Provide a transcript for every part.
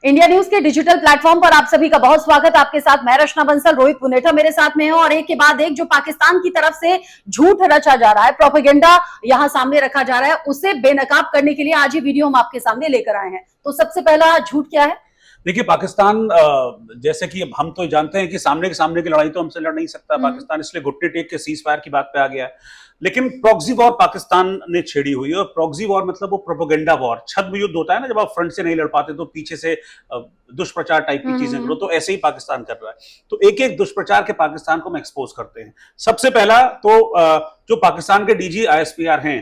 India news के digital platform पर आप सभी का बहुत स्वागत। आपके साथ मैं रचना बंसल, रोहित पुनेठा मेरे साथ में है और एक के बाद एक जो पाकिस्तान की तरफ से झूठ रचा जा रहा है, प्रोपेगेंडा यहां सामने रखा जा रहा है, उसे बेनकाब करने के लिए आज ये वीडियो हम आपके सामने लेकर आए हैं। तो सबसे पहला झूठ क्या है? देखिए, पाकिस्तान जैसे कि हम तो जानते हैं कि सामने के सामने की लड़ाई तो हमसे लड़ नहीं सकता पाकिस्तान, इसलिए घुटने टेक के सीज फायर की बात पे आ गया है। लेकिन प्रॉक्सी वॉर पाकिस्तान ने छेड़ी हुई है और प्रॉक्सी वॉर मतलब वो प्रोपेगेंडा वॉर, छद्म युद्ध होता है ना, जब आप फ्रंट से नहीं लड़ पाते तो पीछे से दुष्प्रचार टाइप की चीजें करो, तो ऐसे ही पाकिस्तान कर रहा है। तो एक एक दुष्प्रचार के पाकिस्तान को हम एक्सपोज करते हैं। सबसे पहला तो जो पाकिस्तान के डीजी आईएसपीआर हैं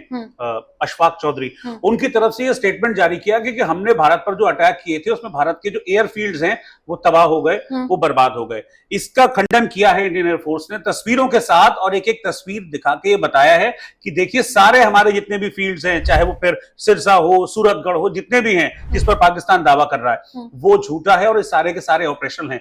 अशफाक चौधरी, उनकी तरफ से यह स्टेटमेंट जारी किया कि हमने भारत पर जो अटैक किए थे उसमें भारत के जो एयरफील्ड्स हैं वो तबाह हो गए, वो बर्बाद हो गए। इसका खंडन किया है इंडियन एयरफोर्स ने तस्वीरों के साथ, और एक एक तस्वीर दिखा के ये बताया है कि देखिए सारे हमारे जितने भी फील्ड्स हैं, चाहे वो फिर सिरसा हो, सूरतगढ़ हो, जितने भी हैं जिस पर पाकिस्तान दावा कर रहा है वो झूठा है और ये सारे के सारे ऑपरेशन हैं।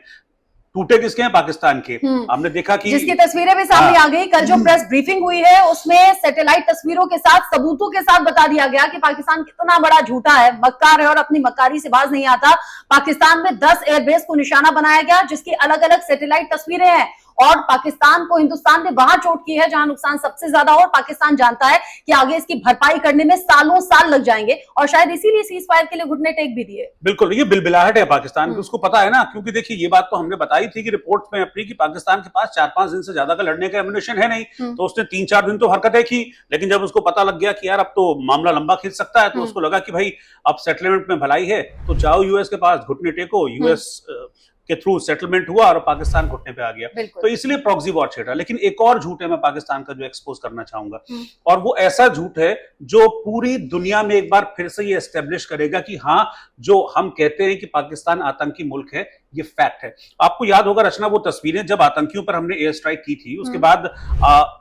टूटे किसके हैं? पाकिस्तान के। हमने देखा कि जिसकी तस्वीरें भी सामने आ गई। कल जो प्रेस ब्रीफिंग हुई है उसमें सैटेलाइट तस्वीरों के साथ, सबूतों के साथ बता दिया गया कि पाकिस्तान कितना बड़ा झूठा है, मक्कार है और अपनी मक्कारी से बाज नहीं आता। पाकिस्तान में 10 एयरबेस को निशाना बनाया गया जिसकी अलग अलग सैटेलाइट तस्वीरें हैं और पाकिस्तान को, हिंदुस्तान ने वहां चोट की है जहां नुकसान सबसे ज्यादा हो और पाकिस्तान जानता है कि आगे इसकी भरपाई करने में सालों साल लग जाएंगे और शायद इसीलिए सीज फायर के लिए घुटने टेक भी दिए। बिल्कुल, ये बिलबिलाहट है पाकिस्तान की, उसको पता है ना, क्योंकि देखिए ये बात तो हमने बताई थी कि रिपोर्ट में अपनी कि पाकिस्तान के पास 4-5 दिन से ज्यादा का लड़ने का एम्युनिशन है नहीं, तो उसने 3-4 दिन तो हरकतें की, लेकिन जब उसको पता लग गया कि यार अब तो मामला लंबा खींच सकता है, तो उसको लगा कि भाई अब सेटलमेंट में भलाई है तो जाओ यूएस के पास, घुटने टेको। यूएस के थ्रू सेटलमेंट हुआ और पाकिस्तान घुटने पे आ गया, तो इसलिए प्रॉक्सी वॉर छेड़ा। लेकिन एक और झूठ है मैं पाकिस्तान का जो एक्सपोज करना चाहूंगा, और वो ऐसा झूठ है जो पूरी दुनिया में एक बार फिर से ये एस्टेब्लिश करेगा कि हाँ, जो हम कहते हैं कि पाकिस्तान आतंकी मुल्क है, ये फैक्ट है। आपको याद होगा रचना, वो तस्वीरें जब आतंकियों पर हमने एयर स्ट्राइक की थी, उसके बाद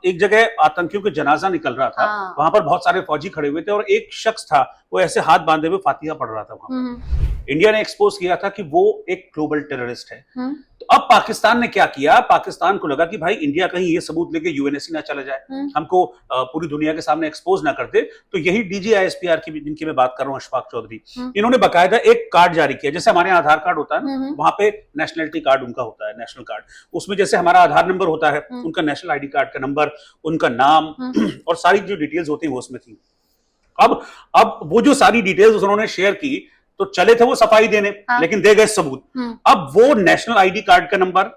एक जगह आतंकियों का जनाजा निकल रहा था, वहां पर बहुत सारे फौजी खड़े हुए थे और एक शख्स था वो ऐसे हाथ बांधे हुए फातिहा पढ़ रहा था वहां। इंडिया ने एक्सपोज किया था कि वो एक ग्लोबल टेररिस्ट है। तो अब पाकिस्तान ने क्या किया, पाकिस्तान को लगा कि भाई इंडिया कहीं ये सबूत लेके यूएनएससी ना चला जाए, हमको पूरी दुनिया के सामने एक्सपोज ना कर दे, तो यही डीजी आईएसपीआर की जिनकी मैं बात कर रहा हूं, अशफाक चौधरी, इन्होंने बाकायदा एक कार्ड जारी किया, जैसे हमारे आधार कार्ड होता है ना, वहां पे नेशनलिटी कार्ड उनका होता है, नेशनल कार्ड, उसमें जैसे हमारा आधार नंबर होता है, उनका नेशनल आईडी कार्ड का नंबर, उनका नाम और सारी जो डिटेल्स होती है वो उसमें थी। अब वो जो सारी डिटेल्स उन्होंने शेयर की, तो चले थे वो सफाई देने, लेकिन दे गए सबूत। अब वो नेशनल आईडी कार्ड का नंबर,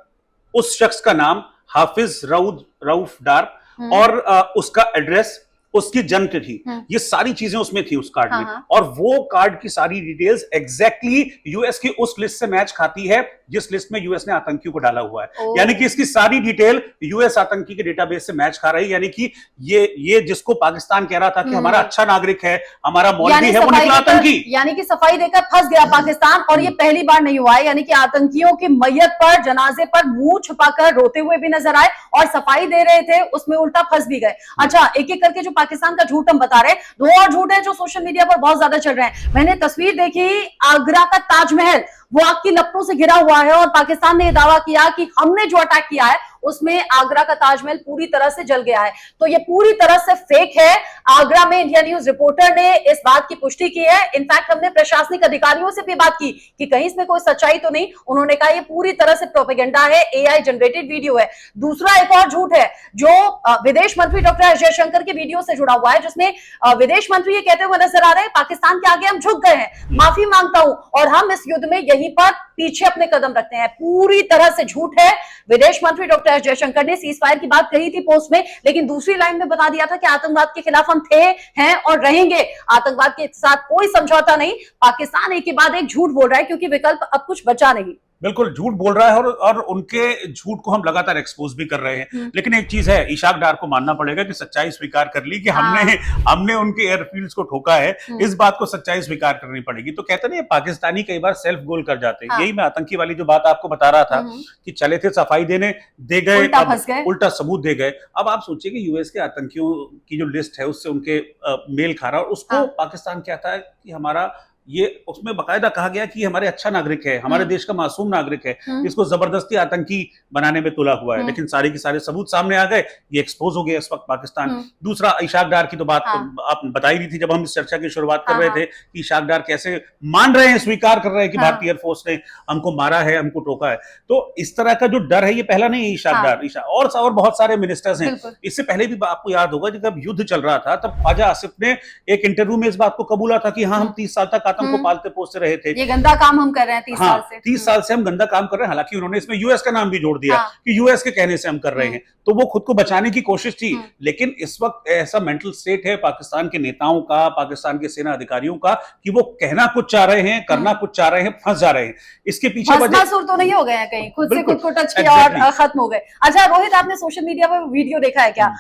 उस शख्स का नाम हाफिज रऊफ डार और उसका एड्रेस, उसकी जन्म तिथि, ये सारी चीजें उसमें थी उस कार्ड में, और वो कार्ड की सारी डिटेल्स एग्जैक्टली यूएस की उस लिस्ट से मैच खाती है जिस लिस्ट में यूएस ने आतंकियों को डाला हुआ है। यानी कि इसकी सारी डिटेल यूएस आतंकी के डेटाबेस से मैच खा रही है। यानी कि ये जिसको पाकिस्तान कह रहा था कि हमारा अच्छा नागरिक है, हमारा मौलवी है, वो निकला आतंकी। यानी कि सफाई देकर फंस गया पाकिस्तान, और ये पहली बार नहीं हुआ है। यानी कि आतंकियों की मैयत पर, जनाजे पर मुंह छुपाकर रोते हुए भी नजर आए और सफाई दे रहे थे, उसमें उल्टा फंस भी गए। अच्छा, एक एक करके जो पाकिस्तान का झूठ हम बता रहे हैं, दो और झूठ है जो सोशल मीडिया पर बहुत ज्यादा चल रहे हैं। मैंने तस्वीर देखी, आगरा का ताजमहल वो आग की लपटों से घिरा हुआ है और पाकिस्तान ने यह दावा किया कि हमने जो अटैक किया है उसमें आगरा का ताजमहल पूरी तरह से जल गया है। तो ये पूरी तरह से फेक है। आगरा में इंडिया न्यूज रिपोर्टर ने इस बात की पुष्टि की है। इनफैक्ट हमने प्रशासनिक अधिकारियों से भी बात की कि कहीं इसमें कोई सच्चाई तो नहीं। उन्होंने कहा ये पूरी तरह से प्रोपेगेंडा है, एआई जनरेटेड वीडियो है। दूसरा एक और झूठ है जो विदेश मंत्री डॉक्टर एस जयशंकर के वीडियो से जुड़ा हुआ है, जिसमें विदेश मंत्री ये कहते हुए नजर आ रहे हैं पाकिस्तान के आगे हम झुक गए हैं, माफी मांगता हूं और हम इस युद्ध में यहीं पर पीछे अपने कदम रखते हैं। पूरी तरह से झूठ है। विदेश मंत्री डॉक्टर एस जयशंकर ने सीज फायर की बात कही थी पोस्ट में, लेकिन दूसरी लाइन में बता दिया था कि आतंकवाद के खिलाफ हम थे, हैं और रहेंगे। आतंकवाद के साथ कोई समझौता नहीं। पाकिस्तान एक के बाद एक झूठ बोल रहा है क्योंकि विकल्प अब कुछ बचा नहीं। बिल्कुल झूठ बोल रहा है और उनके झूठ को हम लगातार एक्सपोज भी कर रहे हैं। लेकिन एक चीज है, इशाक डार को मानना पड़ेगा कि सच्चाई स्वीकार कर ली कि हमने उनके एयरफील्ड्स को ठोका है। इस बात को सच्चाई स्वीकार करनी पड़ेगी। तो कहते नहीं, पाकिस्तानी कई बार सेल्फ गोल कर जाते हैं। यही मैं आतंकी वाली जो बात आपको बता रहा था कि चले थे सफाई देने, दे गए, उल्टा सबूत दे गए। अब आप सोचिए कि यूएस के आतंकियों की जो लिस्ट है उससे उनके मेल खा रहा, और उसको पाकिस्तान कहता है कि हमारा ये उसमें बकायदा कहा गया कि ये हमारे अच्छा नागरिक है, हमारे देश का मासूम नागरिक है, इसको जबरदस्ती आतंकी बनाने में तुला हुआ है। लेकिन सारे के सारे सबूत सामने आ गए, ये एक्सपोज हो गया इस वक्त पाकिस्तान। दूसरा, इशाक डार की तो बात आप बता ही रही थी जब हम इस चर्चा की शुरुआत कर रहे थे कि इशाक डार कैसे मान रहे हैं, स्वीकार कर रहे हैं कि भारतीय एयरफोर्स ने हमको मारा है, हमको टोका है। तो इस तरह का जो डर है ये पहला नहीं है इशाक डार, और बहुत सारे मिनिस्टर्स हैं। इससे पहले भी आपको याद होगा जब युद्ध चल रहा था तब ख्वाजा आसिफ ने एक इंटरव्यू में इस बात को कबूला था कि हाँ, हम 30 साल तक आतंक को पालते पोसते रहे थे, ये गंदा काम हम कर रहे हैं 30 साल से। 30 साल से हम गंदा काम कर रहे हैं। हालांकि उन्होंने इसमें यूएस का नाम भी जोड़ दिया कि यूएस के कहने से हम कर रहे हैं, तो वो खुद को बचाने की कोशिश थी। लेकिन इस वक्त ऐसा मेंटल स्टेट है पाकिस्तान के नेताओं का, पाकिस्तान के सेना अधिकारियों का, कि वो कहना कुछ चाह रहे हैं, करना कुछ चाह रहे हैं, फंस जा रहे हैं। इसके पीछे भस्मासुर तो नहीं हो गए हैं कहीं, खुद से खुद को टच किया और खत्म हो गए। अच्छा रोहित, आपने सोशल मीडिया पर वीडियो देखा है क्या?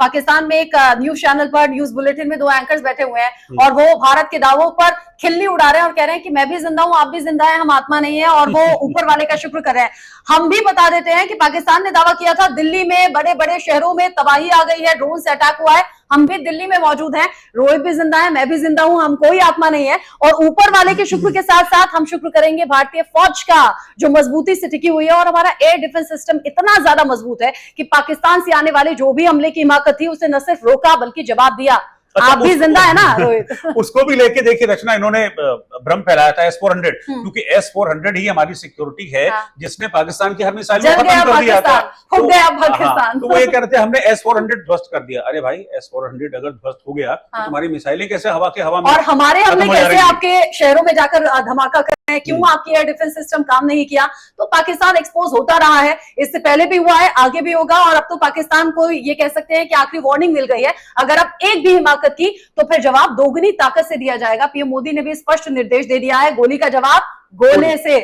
पाकिस्तान में एक न्यूज चैनल पर, न्यूज बुलेटिन में 2 एंकर्स बैठे हुए हैं और वो भारत के दावों पर खिल्ली उड़ा रहे हैं और कह रहे हैं कि मैं भी जिंदा हूं, आप भी जिंदा हैं, हम आत्मा नहीं है, और वो ऊपर वाले का शुक्र कर रहे हैं। हम भी बता देते हैं कि पाकिस्तान ने दावा किया था दिल्ली में, बड़े बड़े शहरों में तबाही आ गई है, ड्रोन से अटैक हुआ है, हम भी दिल्ली में मौजूद हैं, रोहित भी जिंदा है, मैं भी जिंदा हूं, हम कोई आत्मा नहीं है। और ऊपर वाले के शुक्र के साथ साथ हम शुक्र करेंगे भारतीय फौज का जो मजबूती से टिकी हुई है, और हमारा एयर डिफेंस सिस्टम इतना ज्यादा मजबूत है कि पाकिस्तान से आने वाले जो भी हमले की हिमाकत थी उसे न सिर्फ रोका बल्कि जवाब दिया। आप भी जिंदा है ना रोहित? उसको भी लेके देखिए रचना, इन्होंने भ्रम फैलाया था S-400, क्योंकि S-400 ही हमारी सिक्योरिटी है जिसने पाकिस्तान की हर मिसाइल को खत्म कर दिया था। हो गया पाकिस्तान। तो वो ये कहते हैं हमने S-400 ध्वस्त कर दिया। अरे भाई, S-400 अगर ध्वस्त हो गया तो तुम्हारी मिसाइलें कैसे हवा के हवा में, और हमारे हमले कैसे आपके शहरों में जाकर धमाका कर रहे हैं, क्यों आपकी एयर डिफेंस सिस्टम काम नहीं किया? तो पाकिस्तान एक्सपोज होता रहा है, इससे पहले भी हुआ है, आगे भी होगा। और अब तो पाकिस्तान को ये कह सकते हैं कि आखिरी वार्निंग मिल गई है, अगर अब एक भी हिमाकत की तो फिर जवाब दोगुनी ताकत से दिया जाएगा। पीएम मोदी ने भी स्पष्ट निर्देश दे दिया है, गोली का जवाब गोले से।